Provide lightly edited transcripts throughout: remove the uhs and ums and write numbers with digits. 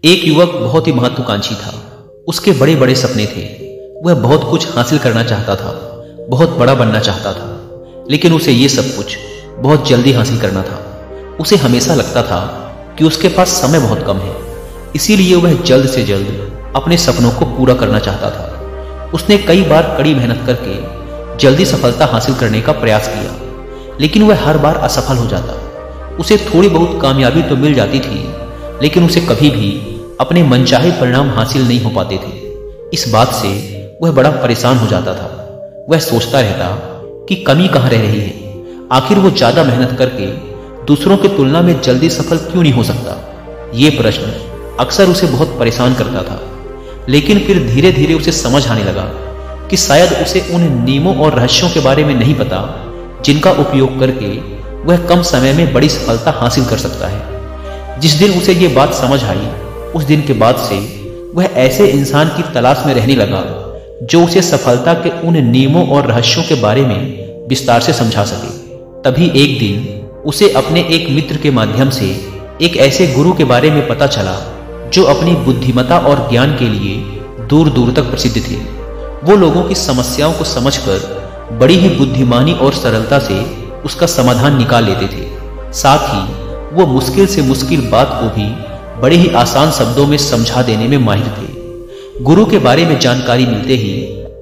एक युवक बहुत ही महत्वाकांक्षी था। उसके बड़े बड़े सपने थे। वह बहुत कुछ हासिल करना चाहता था, बहुत बड़ा बनना चाहता था, लेकिन उसे ये सब कुछ बहुत जल्दी हासिल करना था। उसे हमेशा लगता था कि उसके पास समय बहुत कम है, इसीलिए वह जल्द से जल्द अपने सपनों को पूरा करना चाहता था। उसने कई बार कड़ी मेहनत करके जल्दी सफलता हासिल करने का प्रयास किया, लेकिन वह हर बार असफल हो जाता। उसे थोड़ी बहुत कामयाबी तो मिल जाती थी, लेकिन उसे कभी भी अपने मनचाहे परिणाम हासिल नहीं हो पाते थे। इस बात से वह बड़ा परेशान हो जाता था। वह सोचता रहता कि कमी कहाँ रह रही है, आखिर वो ज्यादा मेहनत करके दूसरों की तुलना में जल्दी सफल क्यों नहीं हो सकता। ये प्रश्न अक्सर उसे बहुत परेशान करता था, लेकिन फिर धीरे धीरे उसे समझ आने लगा कि शायद उसे उन नियमों और रहस्यों के बारे में नहीं पता जिनका उपयोग करके वह कम समय में बड़ी सफलता हासिल कर सकता है। जिस दिन उसे ये बात समझ आई, उस दिन के बाद से वह ऐसे इंसान की तलाश में रहने लगा जो उसे सफलता के उन नियमों और रहस्यों के बारे में विस्तार से समझा सके। तभी एक दिन उसे अपने एक मित्र के माध्यम से एक ऐसे गुरु के बारे में पता चला जो अपनी बुद्धिमत्ता और ज्ञान के लिए दूर दूर तक प्रसिद्ध थे। वो लोगों की समस्याओं को समझकर बड़ी ही बुद्धिमानी और सरलता से उसका समाधान निकाल लेते थे। साथ ही वो मुश्किल से मुश्किल बात को भी बड़े ही आसान शब्दों में समझा देने में माहिर थे। गुरु के बारे में जानकारी मिलते ही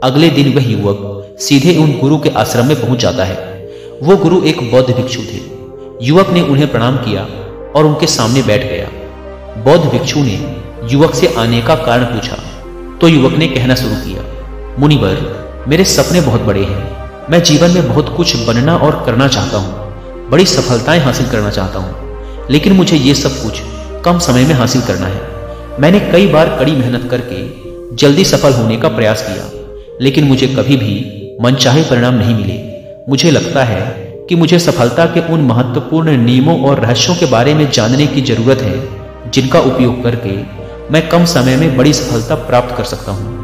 अगले दिन वह युवक सीधे उन गुरु के आश्रम में पहुंच जाता है। वो गुरु एक बौद्ध भिक्षु थे। युवक ने उन्हें प्रणाम किया और उनके सामने बैठ गया। बौद्ध भिक्षु ने युवक से आने का कारण पूछा तो युवक ने कहना शुरू किया, मुनिवर, मेरे सपने बहुत बड़े हैं। मैं जीवन में बहुत कुछ बनना और करना चाहता हूँ, बड़ी सफलताएं हासिल करना चाहता हूँ, लेकिन मुझे ये सब कुछ कम समय में हासिल करना है। मैंने कई बार कड़ी मेहनत करके जल्दी सफल होने का प्रयास किया, लेकिन मुझे कभी भी मनचाहे परिणाम नहीं मिले। मुझे लगता है कि मुझे सफलता के उन महत्वपूर्ण नियमों और रहस्यों के बारे में जानने की जरूरत है जिनका उपयोग करके मैं कम समय में बड़ी सफलता प्राप्त कर सकता हूँ।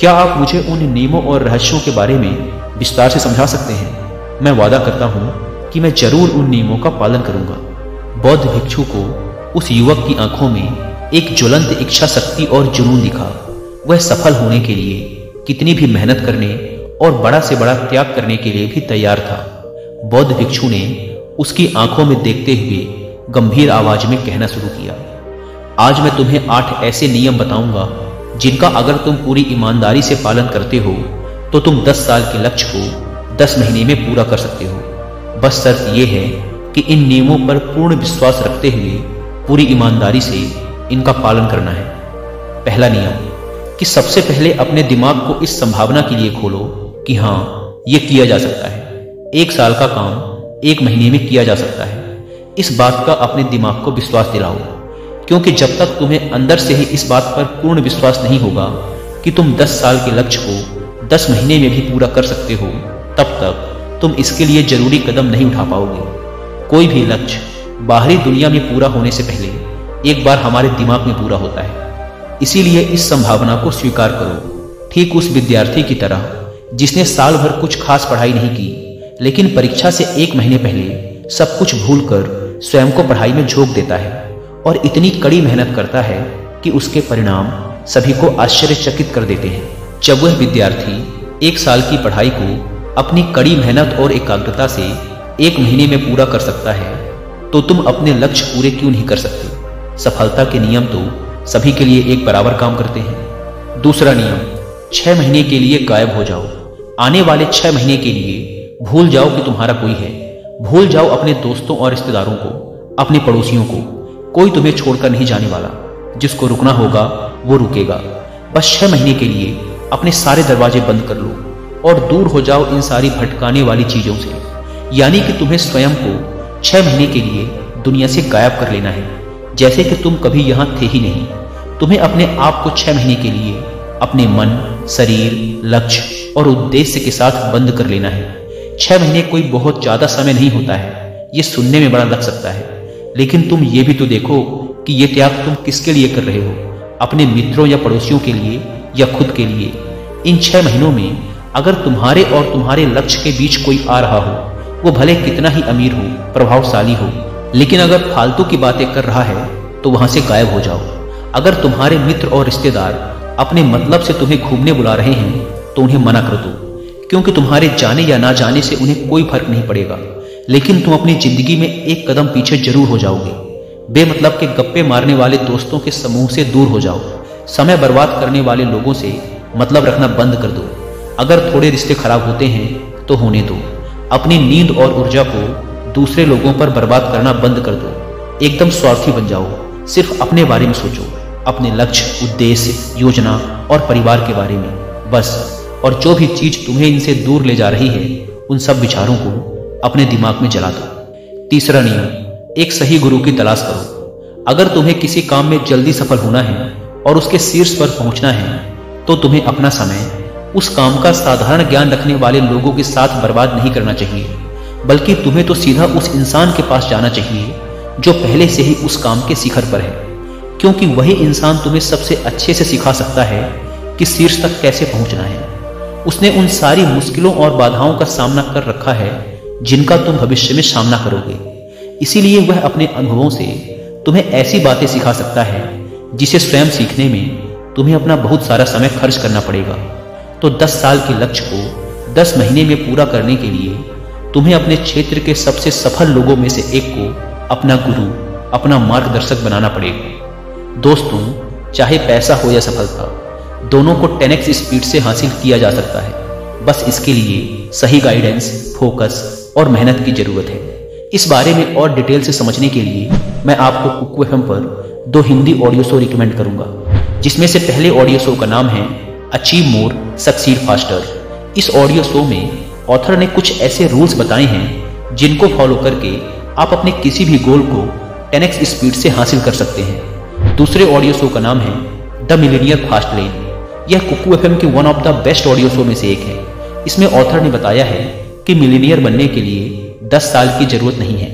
क्या आप मुझे उन नियमों और रहस्यों के बारे में विस्तार से समझा सकते हैं? मैं वादा करता हूँ कि मैं जरूर उन नियमों का पालन करूंगा। बौद्ध भिक्षु को उस युवक की आंखों में एक ज्वलंत इच्छा शक्ति और जुनून दिखा। वह सफल होने के लिए कितनी भी मेहनत करने और बड़ा से बड़ा त्याग करने के लिए भी तैयार था। बौद्ध भिक्षु ने उसकी आंखों में देखते हुए गंभीर आवाज में कहना शुरू किया, आज मैं तुम्हें 8 ऐसे नियम बताऊंगा जिनका अगर तुम पूरी ईमानदारी से पालन करते हो तो तुम 10 साल के लक्ष्य को 10 महीने में पूरा कर सकते हो। बस शर्त यह है कि इन नियमों पर पूर्ण विश्वास रखते हुए पूरी ईमानदारी से इनका पालन करना है। पहला नियम कि सबसे पहले अपने दिमाग को इस संभावना के लिए खोलो कि हाँ, यह किया जा सकता है। 1 साल का काम 1 महीने में किया जा सकता है। इस बात का अपने दिमाग को विश्वास दिलाओ, क्योंकि जब तक तुम्हें अंदर से ही इस बात पर पूर्ण विश्वास नहीं होगा कि तुम 10 साल के लक्ष्य को 10 महीने में भी पूरा कर सकते हो, तब तक तुम इसके लिए जरूरी कदम नहीं उठा पाओगे। कोई भी लक्ष्य बाहरी दुनिया में पूरा होने से पहले एक बार हमारे दिमाग में पूरा होता है। इसीलिए इस संभावना को स्वीकार करो, ठीक उस विद्यार्थी की तरह जिसने साल भर कुछ खास पढ़ाई नहीं की, लेकिन परीक्षा से 1 महीने पहले सब कुछ भूलकर स्वयं को पढ़ाई में झोंक देता है और इतनी कड़ी मेहनत करता है कि उसके परिणाम सभी को आश्चर्यचकित कर देते हैं। जब वह विद्यार्थी 1 साल की पढ़ाई को अपनी कड़ी मेहनत और एकाग्रता से 1 महीने में पूरा कर सकता है, तो तुम अपने लक्ष्य पूरे क्यों नहीं कर सकते? सफलता के नियम तो सभी के लिए एक बराबर काम करते हैं। दूसरा नियम, 6 महीने के लिए गायब हो जाओ। आने वाले 6 महीने के लिए भूल जाओ कि तुम्हारा कोई है। भूल जाओ अपने दोस्तों और रिश्तेदारों को, अपने पड़ोसियों को। कोई तुम्हें छोड़कर नहीं जाने वाला। जिसको रुकना होगा वो रुकेगा। बस 6 महीने के लिए अपने सारे दरवाजे बंद कर लो और दूर हो जाओ इन सारी भटकाने वाली चीजों से। यानी कि तुम्हें स्वयं को 6 महीने के लिए दुनिया से गायब कर लेना है, जैसे कि तुम कभी यहां थे ही नहीं। तुम्हें अपने आप को 6 महीने के लिए अपने मन, शरीर, लक्ष्य और उद्देश्य के साथ बंद कर लेना है। 6 महीने कोई बहुत ज्यादा समय नहीं होता है, ये सुनने में बड़ा लग सकता है, लेकिन तुम ये भी तो देखो कि ये त्याग तुम किसके लिए कर रहे हो? अपने मित्रों या पड़ोसियों के लिए या खुद के लिए? इन 6 महीनों में अगर तुम्हारे और तुम्हारे लक्ष्य के बीच कोई आ रहा हो, वो भले कितना ही अमीर हो, प्रभावशाली हो, लेकिन अगर फालतू की बातें कर रहा है तो वहां से गायब हो जाओ। अगर तुम्हारे मित्र और रिश्तेदार अपने मतलब से तुम्हें घूमने बुला रहे हैं तो उन्हें मना कर दो, क्योंकि तुम्हारे जाने या ना जाने से उन्हें कोई फर्क नहीं पड़ेगा, लेकिन तुम अपनी जिंदगी में एक कदम पीछे जरूर हो जाओगे। बेमतलब के गप्पे मारने वाले दोस्तों के समूह से दूर हो जाओ। समय बर्बाद करने वाले लोगों से मतलब रखना बंद कर दो। अगर थोड़े रिश्ते खराब होते हैं तो होने दो। अपनी नींद और ऊर्जा को दूसरे लोगों पर बर्बाद करना बंद कर दो। एकदम स्वार्थी बन जाओ। सिर्फ अपने बारे में सोचो, अपने लक्ष्य, उद्देश्य, योजना और परिवार के बारे में बस। और जो भी चीज तुम्हें इनसे दूर ले जा रही है उन सब विचारों को अपने दिमाग में जला दो। तीसरा नियम, एक सही गुरु की तलाश करो। अगर तुम्हें किसी काम में जल्दी सफल होना है और उसके शीर्ष पर पहुंचना है तो तुम्हें अपना समय उस काम का साधारण ज्ञान रखने वाले लोगों के साथ बर्बाद नहीं करना चाहिए, बल्कि तुम्हें तो सीधा उस इंसान के पास जाना चाहिए जो पहले से ही उस काम के शिखर पर है, क्योंकि वही इंसान तुम्हें सबसे अच्छे से सिखा सकता है कि शीर्ष तक कैसे पहुंचना है। उसने उन सारी मुश्किलों और बाधाओं का सामना कर रखा है जिनका तुम भविष्य में सामना करोगे। इसीलिए वह अपने अनुभवों से तुम्हें ऐसी बातें सिखा सकता है जिसे स्वयं सीखने में तुम्हें अपना बहुत सारा समय खर्च करना पड़ेगा। तो 10 साल के लक्ष्य को 10 महीने में पूरा करने के लिए तुम्हें अपने क्षेत्र के सबसे सफल लोगों में से एक को अपना गुरु, अपना मार्गदर्शक बनाना पड़ेगा। दोस्तों, चाहे पैसा हो या सफलता, दोनों को 10x स्पीड से हासिल किया जा सकता है। बस इसके लिए सही गाइडेंस, फोकस और मेहनत की जरूरत है। इस बारे में और डिटेल से समझने के लिए मैं आपको कुकू एफएम पर 2 हिंदी ऑडियो शो रिकमेंड करूंगा, जिसमें से पहले ऑडियो शो का नाम है अचीव मोर सक्सीड फास्टर। इस ऑडियो शो में ऑथर ने कुछ ऐसे रूल्स बताए हैं जिनको फॉलो करके आप अपने किसी भी गोल को 10x स्पीड से हासिल कर सकते हैं। दूसरे ऑडियो शो का नाम है द मिलेनियर फास्ट लेन। यह कुकू एफएम के one of the best audio show में से एक है। इसमें ऑथर ने बताया है कि मिलेनियर बनने के लिए 10 साल की जरूरत नहीं है,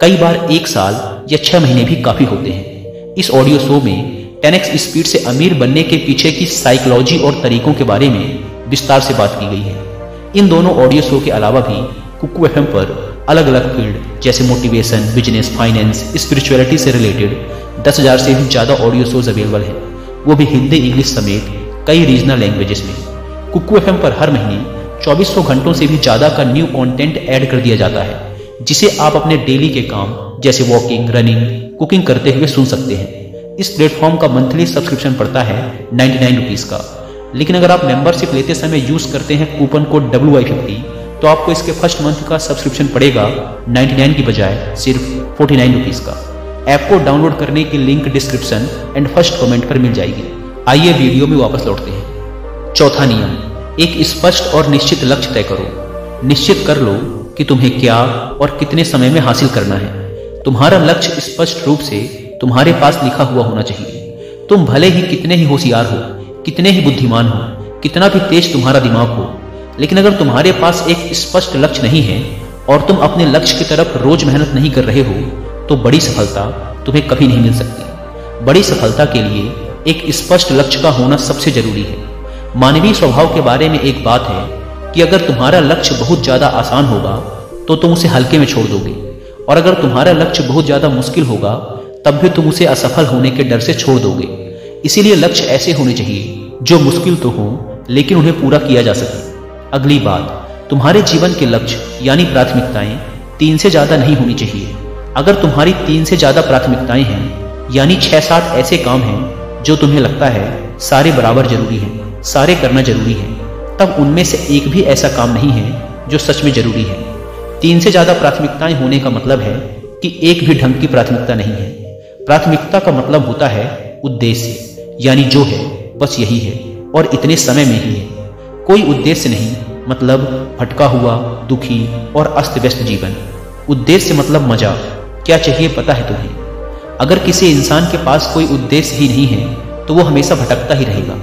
कई बार 1 साल या 6 महीने भी काफी होते हैं। इस ऑडियो शो में 10x स्पीड से अमीर बनने के पीछे की साइकोलॉजी और तरीकों के बारे में विस्तार से बात की गई है। इन दोनों ऑडियो शो के अलावा भी कुकू एफएम पर अलग अलग फील्ड जैसे मोटिवेशन, बिजनेस, फाइनेंस, स्पिरिचुअलिटी से रिलेटेड 10,000 से भी ज्यादा ऑडियो शोज अवेलेबल है, वो भी हिंदी, इंग्लिश समेत कई रीजनल लैंग्वेजेस में। कुकू एफएम पर हर महीने 2400 घंटों से भी ज्यादा का न्यू कंटेंट ऐड कर दिया जाता है, जिसे आप अपने डेली के काम जैसे वॉकिंग, रनिंग, कुकिंग करते हुए सुन सकते हैं। इस प्लेटफॉर्म का मंथली सब्सक्रिप्शन पड़ता है 99 रुपीज का, लेकिन अगर आप मेंबरशिप लेते समय यूज करते हैं कूपन कोड WI50 तो आपको इसके फर्स्ट मंथ का सब्सक्रिप्शन पड़ेगा 99 की बजाय सिर्फ 49 रुपीज का। ऐप को डाउनलोड करने की link description and first comment पर मिल जाएगी। आइए वीडियो में वापस लौटते हैं। चौथा नियम, एक स्पष्ट और निश्चित लक्ष्य तय करो। निश्चित कर लो कि तुम्हें क्या और कितने समय में हासिल करना है। तुम्हारा लक्ष्य स्पष्ट रूप से तुम्हारे पास लिखा हुआ होना चाहिए। तुम भले ही कितने ही होशियार हो, कितने ही बुद्धिमान हो, कितना भी तेज तुम्हारा दिमाग हो, लेकिन अगर तुम्हारे पास एक स्पष्ट लक्ष्य नहीं है और तुम अपने लक्ष्य की तरफ रोज मेहनत नहीं कर रहे हो तो बड़ी सफलता तुम्हें कभी नहीं मिल सकती। बड़ी सफलता के लिए एक स्पष्ट लक्ष्य का होना सबसे जरूरी है। मानवीय स्वभाव के बारे में एक बात है कि अगर तुम्हारा लक्ष्य बहुत ज्यादा आसान होगा तो तुम उसे हल्के में छोड़ दोगे, और अगर तुम्हारा लक्ष्य बहुत ज्यादा मुश्किल होगा तब भी तुम उसे असफल होने के डर से छोड़ दोगे। इसीलिए लक्ष्य ऐसे होने चाहिए जो मुश्किल तो हो लेकिन उन्हें पूरा किया जा सके। अगली बात, तुम्हारे जीवन के लक्ष्य यानी प्राथमिकताएं 3 से ज्यादा नहीं होनी चाहिए। अगर तुम्हारी 3 से ज्यादा प्राथमिकताएं हैं यानी 6-7 ऐसे काम हैं जो तुम्हें लगता है सारे बराबर जरूरी हैं, सारे करना जरूरी है, तब उनमें से एक भी ऐसा काम नहीं है जो सच में जरूरी है। 3 से ज्यादा प्राथमिकताएं होने का मतलब है कि एक भी ढंग की प्राथमिकता नहीं है। प्राथमिकता का मतलब होता है उद्देश्य, यानी जो है बस यही है और इतने समय में ही है। कोई उद्देश्य नहीं मतलब भटका हुआ, दुखी और अस्त व्यस्त जीवन। उद्देश्य मतलब मजा, क्या चाहिए पता है तुम्हें। अगर किसी इंसान के पास कोई उद्देश्य ही नहीं है तो वो हमेशा भटकता ही रहेगा।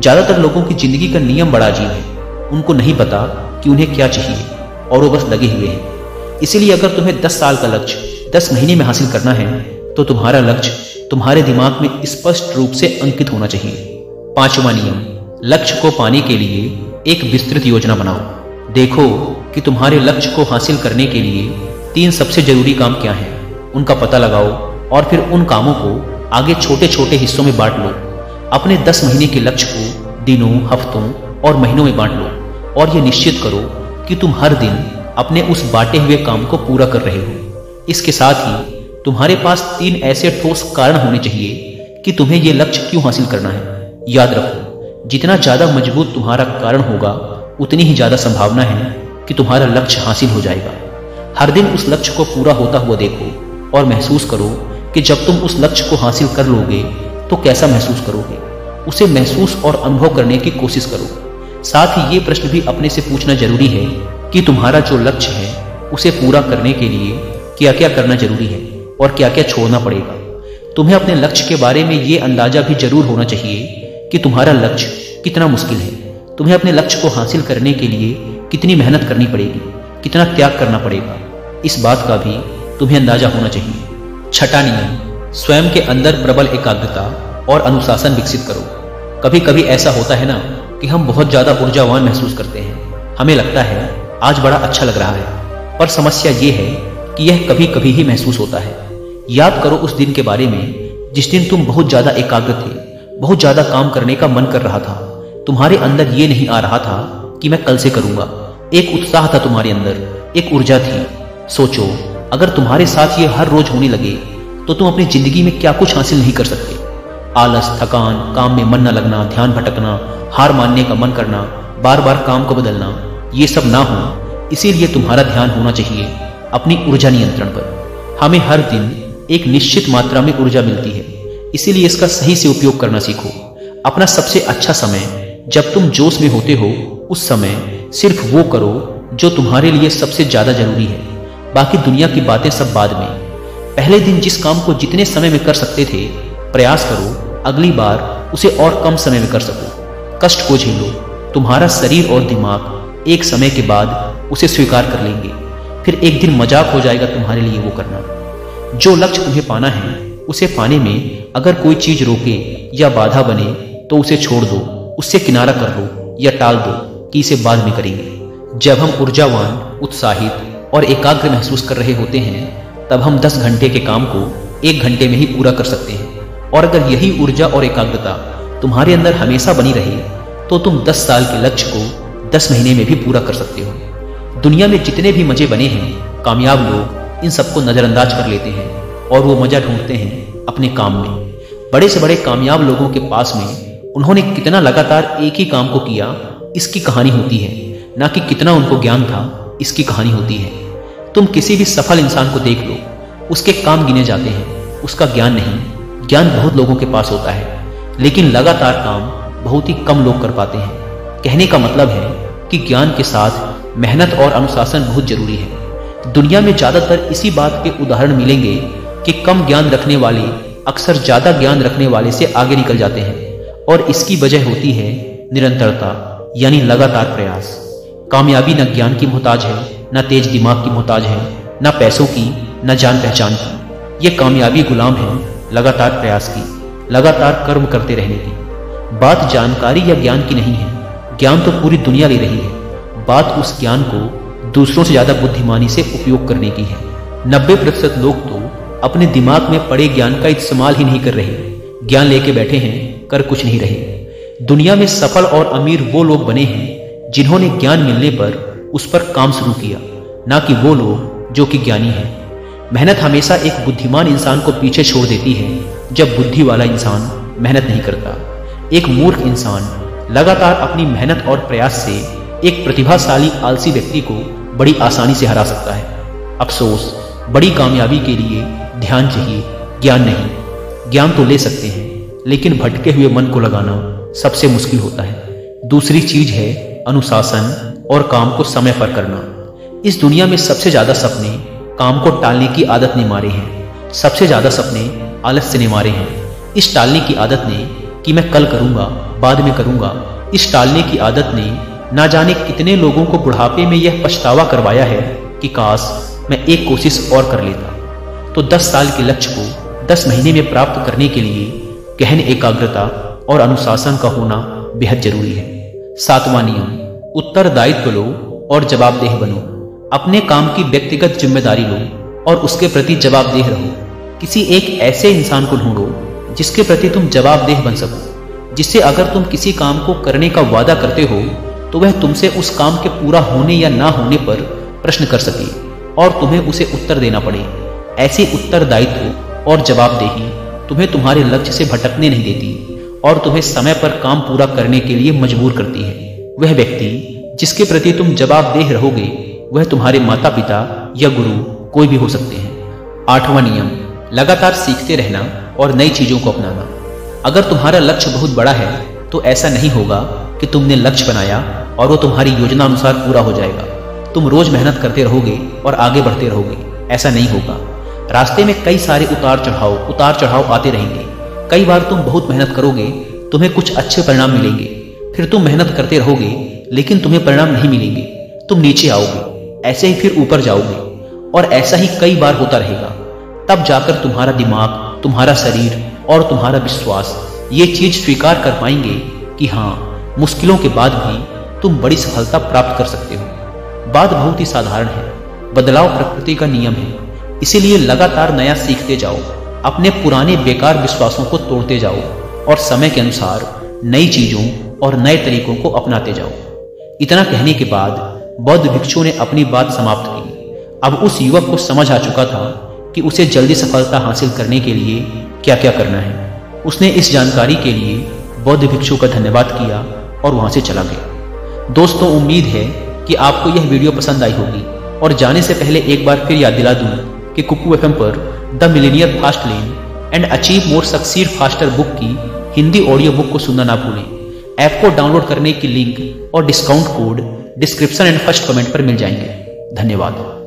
ज्यादातर लोगों की जिंदगी का नियम बड़ा अजीब है। उनको नहीं पता कि उन्हें क्या चाहिए और वो बस लगे हुए हैं। इसीलिए अगर तुम्हें 10 साल का लक्ष्य 10 महीने में हासिल करना है तो तुम्हारा लक्ष्य तुम्हारे दिमाग में स्पष्ट रूप से अंकित होना चाहिए। 5वां नियम, लक्ष्य को पाने के लिए एक विस्तृत योजना बनाओ। देखो कि तुम्हारे लक्ष्य को हासिल करने के लिए 3 सबसे जरूरी काम क्या हैं, उनका पता लगाओ और फिर उन कामों को आगे छोटे छोटे हिस्सों में बांट लो। अपने 10 महीने के लक्ष्य को दिनों, हफ्तों और महीनों में बांट लो और यह निश्चित करो कि तुम हर दिन अपने उस बांटे हुए काम को पूरा कर रहे हो। इसके साथ ही तुम्हारे पास 3 ऐसे ठोस कारण होने चाहिए कि तुम्हें यह लक्ष्य क्यों हासिल करना है। याद रखो, जितना ज्यादा मजबूत तुम्हारा कारण होगा उतनी ही ज्यादा संभावना है कि तुम्हारा लक्ष्य हासिल हो जाएगा। हर दिन उस लक्ष्य को पूरा होता हुआ देखो और महसूस करो कि जब तुम उस लक्ष्य को हासिल कर लोगे तो कैसा महसूस करोगे। उसे महसूस और अनुभव करने की कोशिश करो। साथ ही ये प्रश्न भी अपने से पूछना जरूरी है कि तुम्हारा जो लक्ष्य है उसे पूरा करने के लिए क्या क्या करना जरूरी है और क्या क्या छोड़ना पड़ेगा। तुम्हें अपने लक्ष्य के बारे में ये अंदाजा भी जरूर होना चाहिए कि तुम्हारा लक्ष्य कितना मुश्किल है। तुम्हें अपने लक्ष्य को हासिल करने के लिए कितनी मेहनत करनी पड़ेगी, कितना त्याग करना पड़ेगा, इस बात का भी तुम्हें अंदाजा होना चाहिए। छठा नियम, स्वयं के अंदर प्रबल एकाग्रता और अनुशासन विकसित करो। कभी कभी ऐसा होता है ना कि हम बहुत ज्यादा ऊर्जावान महसूस करते हैं। हमें लगता है आज बड़ा अच्छा लग रहा है, पर समस्या ये है कि यह कभी कभी ही महसूस होता है। याद करो उस दिन के बारे में जिस दिन तुम बहुत ज्यादा एकाग्र थे, बहुत ज्यादा काम करने का मन कर रहा था। तुम्हारे अंदर ये नहीं आ रहा था कि मैं कल से करूंगा। एक उत्साह था तुम्हारे अंदर, एक ऊर्जा थी। सोचो, अगर तुम्हारे साथ ये हर रोज होने लगे तो तुम अपनी जिंदगी में क्या कुछ हासिल नहीं कर सकते। आलस, थकान, काम में मन न लगना, ध्यान भटकना, हार मानने का मन करना, बार बार काम को बदलना, ये सब ना हो। इसीलिए तुम्हारा ध्यान होना चाहिए अपनी ऊर्जा नियंत्रण पर। हमें हर दिन एक निश्चित मात्रा में ऊर्जा मिलती है, इसीलिए इसका सही से उपयोग करना सीखो। अपना सबसे अच्छा समय जब तुम जोश में होते हो, उस समय सिर्फ वो करो जो तुम्हारे लिए सबसे ज्यादा जरूरी है। बाकी दुनिया की बातें सब बाद में। पहले दिन जिस काम को जितने समय में कर सकते थे, प्रयास करो अगली बार उसे और कम समय में कर सको। कष्ट को झेलो, तुम्हारा शरीर और दिमाग एक समय के बाद उसे स्वीकार कर लेंगे। फिर एक दिन मजाक हो जाएगा तुम्हारे लिए वो करना। जो लक्ष्य तुम्हें पाना है, उसे पाने में अगर कोई चीज रोके या बाधा बने तो उसे छोड़ दो, उससे किनारा कर लो या टाल दो कि इसे बाद में करेंगे। जब हम ऊर्जावान, उत्साहित और एकाग्र महसूस कर रहे होते हैं, तब हम 10 घंटे के काम को 1 घंटे में ही पूरा कर सकते हैं। और अगर यही ऊर्जा और एकाग्रता तुम्हारे अंदर हमेशा बनी रहे तो तुम 10 साल के लक्ष्य को 10 महीने में भी पूरा कर सकते हो। दुनिया में जितने भी मजे बने हैं, कामयाब लोग इन सबको नजरअंदाज कर लेते हैं और वो मजा ढूंढते हैं अपने काम में। बड़े से बड़े कामयाब लोगों के पास में उन्होंने कितना लगातार एक ही काम को किया, इसकी कहानी होती है, ना कि कितना उनको ज्ञान था, इसकी कहानी होती है। तुम किसी भी सफल इंसान को देख लो, उसके काम गिने जाते हैं, उसका ज्ञान नहीं। ज्ञान बहुत लोगों के पास होता है, लेकिन लगातार काम बहुत ही कम लोग कर पाते हैं। कहने का मतलब है कि ज्ञान के साथ मेहनत और अनुशासन बहुत जरूरी है। दुनिया में ज्यादातर इसी बात के उदाहरण मिलेंगे कि कम ज्ञान रखने वाले अक्सर ज्यादा ज्ञान रखने वाले से आगे निकल जाते हैं, और इसकी वजह होती है निरंतरता, यानी लगातार प्रयास। कामयाबी न ज्ञान की मोहताज है, न तेज दिमाग की मोहताज है, न पैसों की, न जान पहचान की। ये कामयाबी गुलाम है लगातार प्रयास की, लगातार कर्म करते रहने की। बात जानकारी या ज्ञान की नहीं है, ज्ञान तो पूरी दुनिया ले रही है। बात उस ज्ञान को दूसरों से ज्यादा बुद्धिमानी से उपयोग करने की है। 90% लोग तो अपने दिमाग में पड़े ज्ञान का इस्तेमाल ही नहीं कर रहे, ज्ञान लेके बैठे हैं, कर कुछ नहीं रहे। दुनिया में सफल और अमीर वो लोग बने हैं जिन्होंने ज्ञान मिलने पर उस पर काम शुरू किया, ना कि वो लोग जो कि ज्ञानी हैं। मेहनत हमेशा एक बुद्धिमान इंसान को पीछे छोड़ देती है जब बुद्धि वाला इंसान मेहनत नहीं करता। एक मूर्ख इंसान लगातार अपनी मेहनत और प्रयास से एक प्रतिभाशाली आलसी व्यक्ति को बड़ी आसानी से हरा सकता है। अफसोस, बड़ी कामयाबी के लिए ध्यान चाहिए, ज्ञान नहीं। ज्ञान तो ले सकते हैं, लेकिन भटके हुए मन को लगाना सबसे मुश्किल होता है। दूसरी चीज है अनुशासन और काम को समय पर करना। इस दुनिया में सबसे ज्यादा सपने काम को टालने की आदत ने मारे हैं। सबसे ज्यादा सपने आलस्य ने मारे हैं। इस टालने की आदत ने कि मैं कल करूंगा, बाद में करूंगा, इस टालने की आदत ने ना जाने कितने लोगों को बुढ़ापे में यह पछतावा करवाया है कि काश मैं एक कोशिश और कर लेता। तो 10 साल के लक्ष्य को 10 महीने में प्राप्त करने के लिए गहन एकाग्रता और अनुशासन का होना बेहद जरूरी है। 7वां नियम, उत्तरदायित्व लो और जवाबदेह बनो। अपने काम की व्यक्तिगत जिम्मेदारी लो और उसके प्रति जवाबदेह रहो। किसी एक ऐसे इंसान को ढूंढो जिसके प्रति तुम जवाबदेह बन सको, जिससे अगर तुम किसी काम को करने का वादा करते हो तो वह तुमसे उस काम के पूरा होने या ना होने पर प्रश्न कर सके और तुम्हें उसे उत्तर देना पड़े। ऐसे उत्तरदायित्व और जवाबदेही तुम्हें तुम्हारे लक्ष्य से भटकने नहीं देती और तुम्हें समय पर काम पूरा करने के लिए मजबूर करती है। वह व्यक्ति जिसके प्रति तुम जवाबदेह रहोगे वह तुम्हारे माता पिता या गुरु कोई भी हो सकते हैं। 8वां नियम, लगातार सीखते रहना और नई चीजों को अपनाना। अगर तुम्हारा लक्ष्य बहुत बड़ा है तो ऐसा नहीं होगा कि तुमने लक्ष्य बनाया और वो तुम्हारी योजना अनुसार पूरा हो जाएगा। तुम रोज मेहनत करते रहोगे और आगे बढ़ते रहोगे, ऐसा नहीं होगा। रास्ते में कई सारे उतार चढ़ाव आते रहेंगे। कई बार तुम बहुत मेहनत करोगे, तुम्हें कुछ अच्छे परिणाम मिलेंगे, फिर तुम मेहनत करते रहोगे लेकिन तुम्हें परिणाम नहीं मिलेंगे, तुम नीचे आओगे, ऐसे ही फिर ऊपर जाओगे और ऐसा ही कई बार होता रहेगा। तब जाकर तुम्हारा दिमाग, तुम्हारा शरीर और तुम्हारा विश्वास ये चीज स्वीकार कर पाएंगे कि हाँ, मुश्किलों के बाद भी तुम बड़ी सफलता प्राप्त कर सकते हो। बात बहुत ही साधारण है, बदलाव प्रकृति का नियम है, इसीलिए लगातार नया सीखते जाओ, अपने पुराने बेकार विश्वासों को तोड़ते जाओ और समय के अनुसार नई चीजों और नए तरीकों को अपनाते जाओ। इतना कहने के बाद बौद्ध भिक्षु ने अपनी बात समाप्त की। अब उस युवक को समझ आ चुका था कि उसे जल्दी सफलता हासिल करने के लिए क्या क्या करना है। उसने इस जानकारी के लिए बौद्ध भिक्षु का धन्यवाद किया और वहां से चला गया। दोस्तों, उम्मीद है कि आपको यह वीडियो पसंद आई होगी और जाने से पहले एक बार फिर याद दिला दूं कि कुकू FM पर the Millionaire fast lane and achieve more succeed faster book की हिंदी ऑडियो बुक को सुनना ना भूलें। ऐप को डाउनलोड करने की लिंक और discount code description and first comment पर मिल जाएंगे। धन्यवाद।